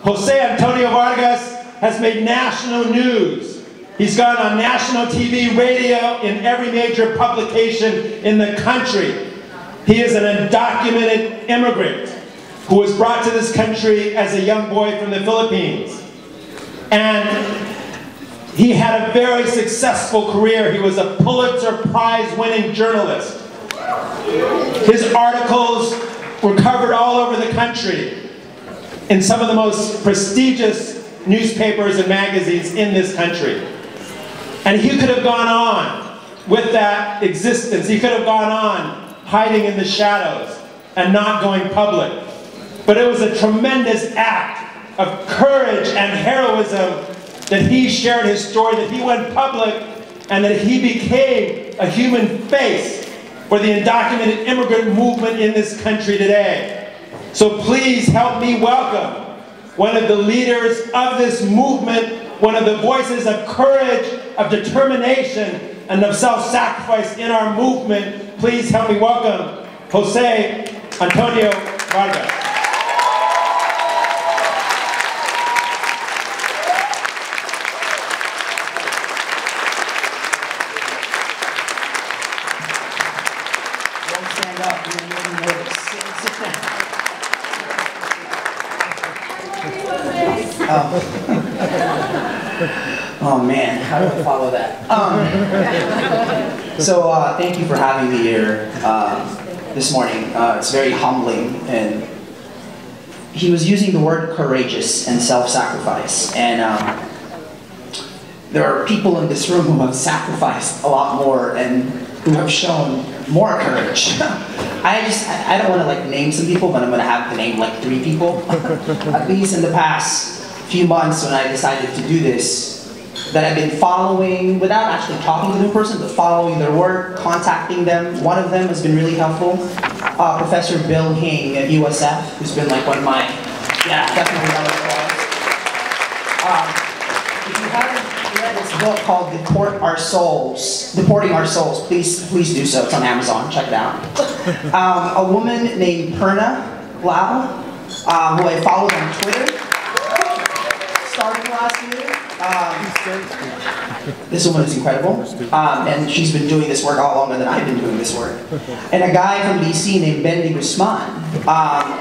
Jose Antonio Vargas has made national news. He's gone on national TV, radio, in every major publication in the country. He is an undocumented immigrant who was brought to this country as a young boy from the Philippines. And he had a very successful career. He was a Pulitzer Prize-winning journalist. His articles were covered all over the country in some of the most prestigious newspapers and magazines in this country. And he could have gone on with that existence. He could have gone on hiding in the shadows and not going public. But it was a tremendous act of courage and heroism that he shared his story, that he went public, and that he became a human face for the undocumented immigrant movement in this country today. So please help me welcome one of the leaders of this movement, one of the voices of courage, of determination, and of self-sacrifice in our movement. Please help me welcome Jose Antonio Vargas. Oh man, how do I follow that? Thank you for having me here this morning. It's very humbling, and he was using the word courageous and self-sacrifice, and there are people in this room who have sacrificed a lot more and who have shown more courage. I don't want to like name some people, but I'm going to have to name like 3 people, at least in the past few months when I decided to do this, that I've been following, without actually talking to the person, but following their work, contacting them. One of them has been really helpful. Professor Bill Hing at USF, who's been like one of my, definitely round of applause. If you haven't read this book called Deporting Our Souls, please do so. It's on Amazon, check it out. A woman named Perna Lau, who I followed on Twitter, starting last year. This woman is incredible, and she's been doing this work a lot longer than I've been doing this work. And a guy from DC named Bendy Guzman,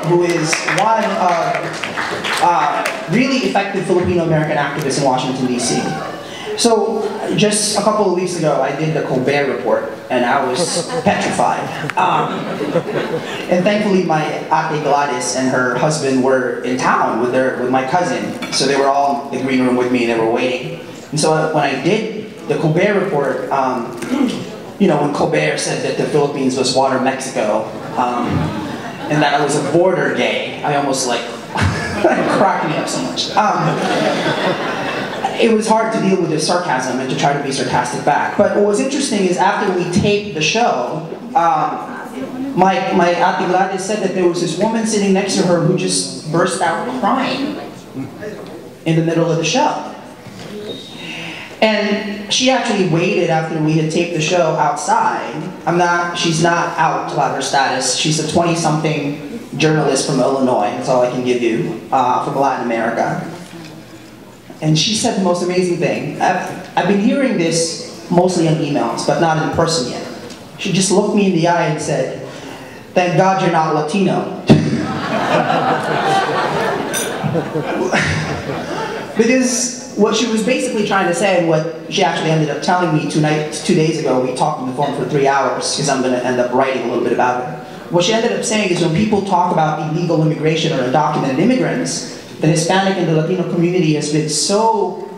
who is one of really effective Filipino-American activists in Washington, DC. So, just a couple of weeks ago, I did the Colbert Report, and I was petrified. And thankfully, my Ate Gladys and her husband were in town with my cousin, so they were all in the green room with me, and they were waiting. And so when I did the Colbert Report, you know, when Colbert said that the Philippines was water Mexico, and that I was a border gay, I almost like, cracked me up so much. It was hard to deal with the sarcasm and to try to be sarcastic back. But what was interesting is after we taped the show, my Ate Gladys said that there was this woman sitting next to her who just burst out crying in the middle of the show. And she actually waited after we had taped the show outside. She's not out about her status. She's a 20-something journalist from Illinois. That's all I can give you, from Latin America. And she said the most amazing thing. I've been hearing this mostly on emails, but not in person yet. She just looked me in the eye and said, "Thank God you're not Latino." Because what she was basically trying to say, and what she actually ended up telling me 2 days ago, we talked on the phone for 3 hours, because I'm going to end up writing a little bit about it. What she ended up saying is when people talk about illegal immigration or undocumented immigrants, the Hispanic and the Latino community has been so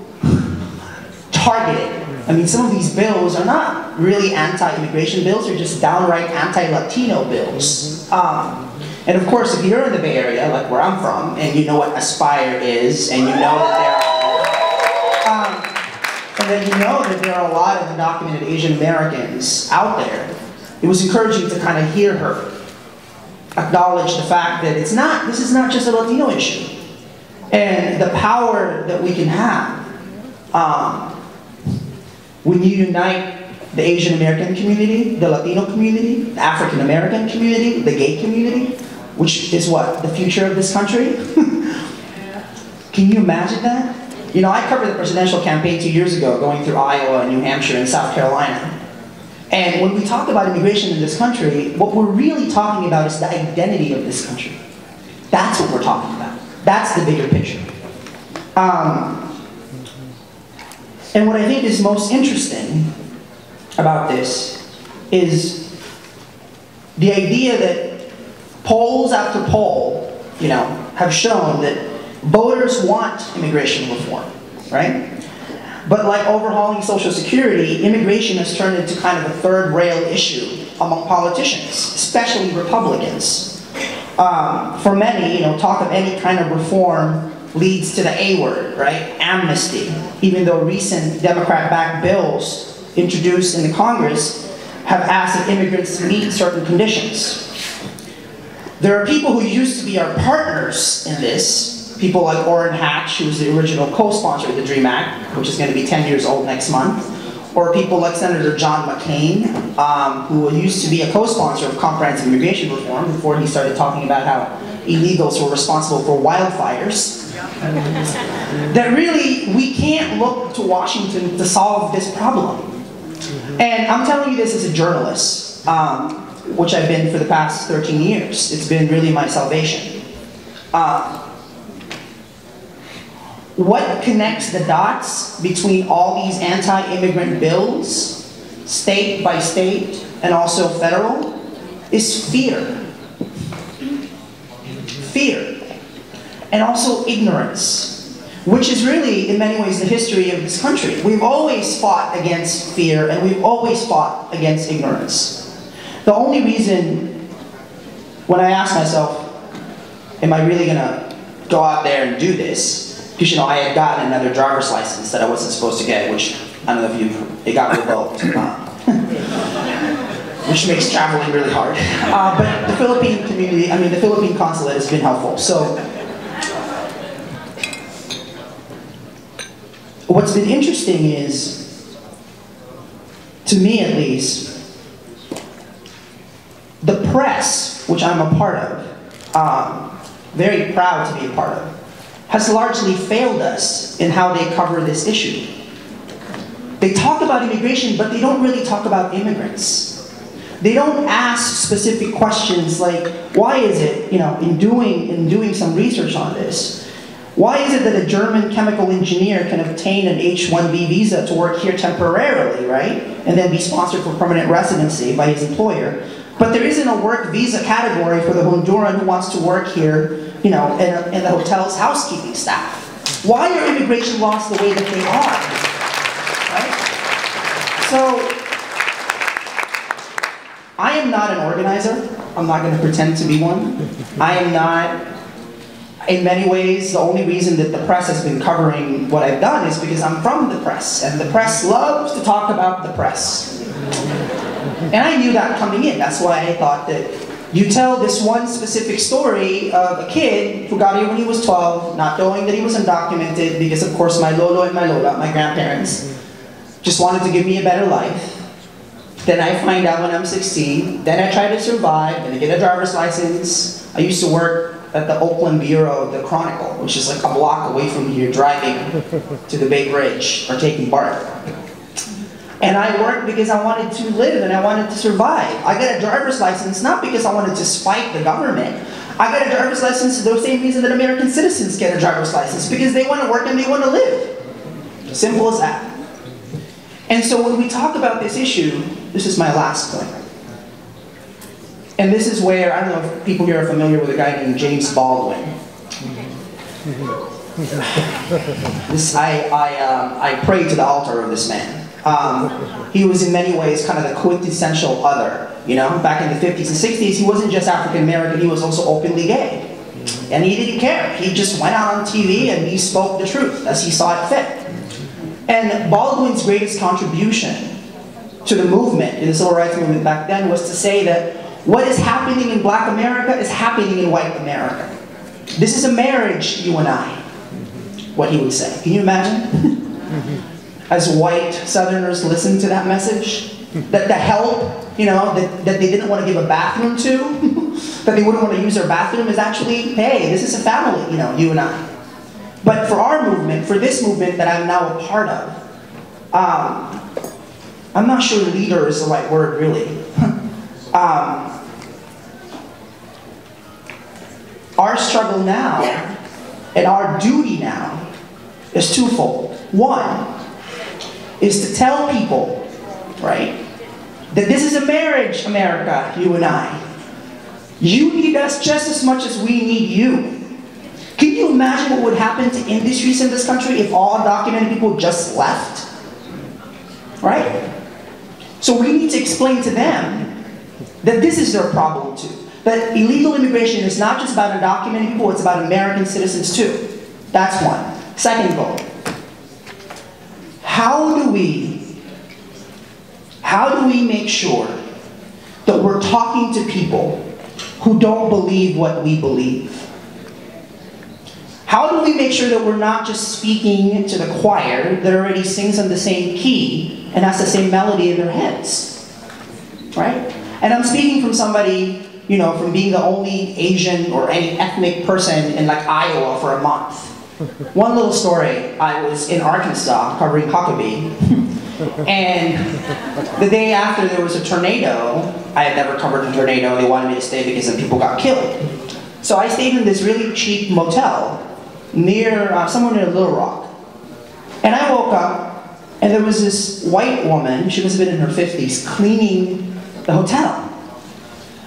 targeted. I mean, some of these bills are not really anti-immigration bills, they're just downright anti-Latino bills. And of course, if you're in the Bay Area, like where I'm from, and you know what Aspire is, and you know that there are a lot of undocumented Asian Americans out there, it was encouraging to kind of hear her acknowledge the fact that this is not just a Latino issue. And the power that we can have when you unite the Asian American community, the Latino community, the African American community, the gay community, which is what? The future of this country? Can you imagine that? You know, I covered the presidential campaign 2 years ago, going through Iowa and New Hampshire and South Carolina. And when we talk about immigration in this country, what we're really talking about is the identity of this country. That's what we're talking about. That's the bigger picture. And what I think is most interesting about this is the idea that polls after poll, you know, have shown that voters want immigration reform, right? But like overhauling Social Security, immigration has turned into kind of a third rail issue among politicians, especially Republicans. For many, you know, talk of any kind of reform leads to the A word, right? Amnesty. Even though recent Democrat-backed bills introduced in the Congress have asked that immigrants meet certain conditions. There are people who used to be our partners in this, people like Orrin Hatch, who's the original co-sponsor of the DREAM Act, which is going to be 10 years old next month, or people like Senator John McCain, who used to be a co-sponsor of comprehensive immigration reform before he started talking about how illegals were responsible for wildfires. That really, we can't look to Washington to solve this problem. And I'm telling you this as a journalist, which I've been for the past 13 years. It's been really my salvation. What connects the dots between all these anti-immigrant bills, state by state, and also federal, is fear. Fear. And also ignorance, which is really, in many ways, the history of this country. We've always fought against fear, and we've always fought against ignorance. The only reason, when I ask myself, am I really gonna go out there and do this? Because, you know, I had gotten another driver's license that I wasn't supposed to get, which, I don't know if it got revoked, which makes traveling really hard. But the Philippine community, the Philippine consulate has been helpful. So, what's been interesting is, to me at least, the press, which I'm a part of, very proud to be a part of, has largely failed us in how they cover this issue. They talk about immigration, but they don't really talk about immigrants. They don't ask specific questions like, why is it, you know, in doing some research on this, why is it that a German chemical engineer can obtain an H-1B visa to work here temporarily, right? And then be sponsored for permanent residency by his employer. But there isn't a work visa category for the Honduran who wants to work here, you know, in the hotel's housekeeping staff. Why are immigration laws the way that they are? Right? So, I am not an organizer. I'm not going to pretend to be one. I am not. In many ways, the only reason that the press has been covering what I've done is because I'm from the press, and the press loves to talk about the press. And I knew that coming in. That's why I thought that you tell this one specific story of a kid who got here when he was 12, not knowing that he was undocumented, because of course my lolo and my lola, my grandparents, just wanted to give me a better life. Then I find out when I'm 16, then I try to survive, and I get a driver's license. I used to work at the Oakland bureau of the Chronicle, which is like a block away from here, driving to the Bay Bridge or taking BART. And I worked because I wanted to live and I wanted to survive. I got a driver's license not because I wanted to spite the government. I got a driver's license for the same reason that American citizens get a driver's license, because they want to work and they want to live. Simple as that. And so when we talk about this issue, this is my last point. And this is where, I don't know if people here are familiar with a guy named James Baldwin. I pray to the altar of this man. He was in many ways kind of the quintessential other. You know, back in the 50s and 60s, he wasn't just African American, he was also openly gay. And he didn't care. He just went out on TV and he spoke the truth as he saw it fit. And Baldwin's greatest contribution to the movement, in the civil rights movement back then, was to say that what is happening in Black America is happening in white America. This is a marriage, you and I, what he would say. Can you imagine? As white Southerners listen to that message, that the help, you know, that they didn't want to give a bathroom to, that they wouldn't want to use their bathroom, is actually, hey, this is a family, you know, you and I. But for our movement, for this movement that I'm now a part of, I'm not sure leader is the right word, really. Our struggle now, and our duty now, is twofold. One is to tell people, right, that this is a marriage, America, you and I. You need us just as much as we need you. Can you imagine what would happen to industries in this country if all undocumented people just left? Right? So we need to explain to them that this is their problem too. That illegal immigration is not just about undocumented people, it's about American citizens too. That's one. Second goal. How do we make sure that we're talking to people who don't believe what we believe? How do we make sure that we're not just speaking to the choir that already sings on the same key and has the same melody in their heads? Right? And I'm speaking from somebody, you know, from being the only Asian or any ethnic person in like Iowa for a month. One little story, I was in Arkansas covering Huckabee, and the day after there was a tornado, I had never covered a tornado, they wanted me to stay because some people got killed. So I stayed in this really cheap motel near, somewhere near Little Rock. And I woke up, and there was this white woman, she must have been in her 50s, cleaning the hotel.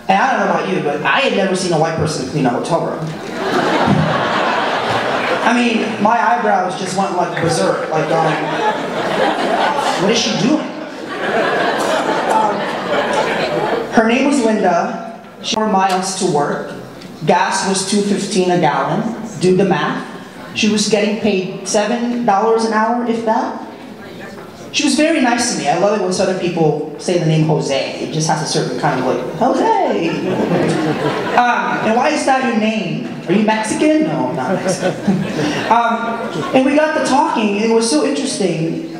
And I don't know about you, but I had never seen a white person clean a hotel room. I mean, my eyebrows just went like berserk, like going, what is she doing? Her name was Linda. She had 4 miles to work. Gas was $2.15 a gallon. Do the math. She was getting paid $7 an hour, if that. She was very nice to me. I love it when Southern people say the name Jose. It just has a certain kind of like, Jose! And why is that your name? Are you Mexican? No, I'm not Mexican. And we got to talking, and it was so interesting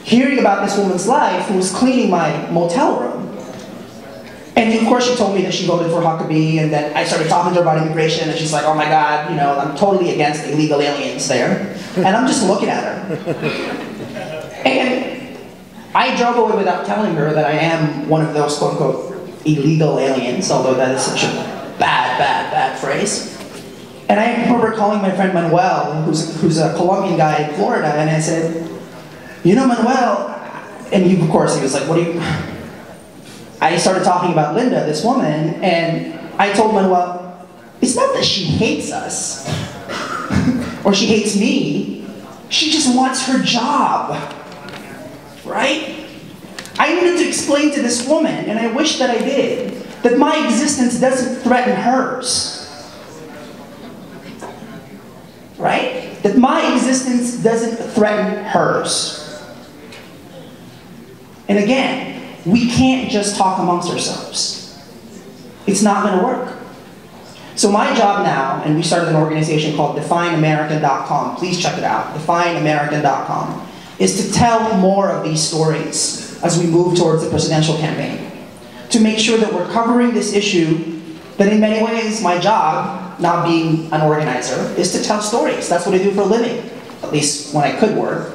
hearing about this woman's life who was cleaning my motel room. And of course she told me that she voted for Huckabee, and that I started talking to her about immigration, and she's like, oh my God, you know, I'm totally against illegal aliens there. And I'm just looking at her. And I drove away without telling her that I am one of those quote-unquote illegal aliens, although that is such a bad phrase. And I remember calling my friend Manuel, who's a Colombian guy in Florida, and I said, you know, Manuel, and he, of course, he was like, what do you... I started talking about Linda, this woman, and I told Manuel, it's not that she hates us, or she hates me, she just wants her job, right? I needed to explain to this woman, and I wish that I did, that my existence doesn't threaten hers, right? That my existence doesn't threaten hers. And again, we can't just talk amongst ourselves. It's not going to work. So my job now, and we started an organization called DefineAmerican.com. Please check it out, DefineAmerican.com, is to tell more of these stories as we move towards the presidential campaign. To make sure that we're covering this issue that in many ways, my job, not being an organizer, is to tell stories. That's what I do for a living, at least when I could work.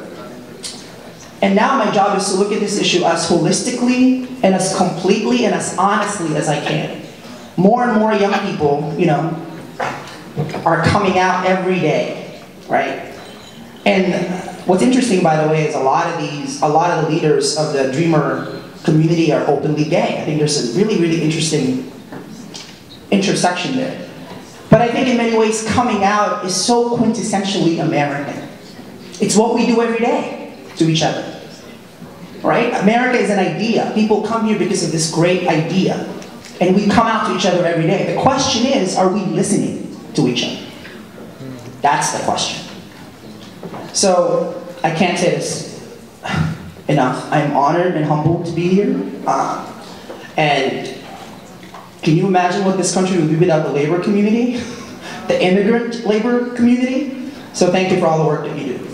And now my job is to look at this issue as holistically and as completely and as honestly as I can. More and more young people, you know, are coming out every day, right? And what's interesting, by the way, is a lot of the leaders of the Dreamer community are openly gay. I think there's a really, really interesting intersection there. But I think in many ways, coming out is so quintessentially American. It's what we do every day to each other, right? America is an idea. People come here because of this great idea, and we come out to each other every day. The question is, are we listening to each other? That's the question. So, I can't say this enough. I'm honored and humbled to be here. And can you imagine what this country would be without the labor community? The immigrant labor community? So thank you for all the work that you do.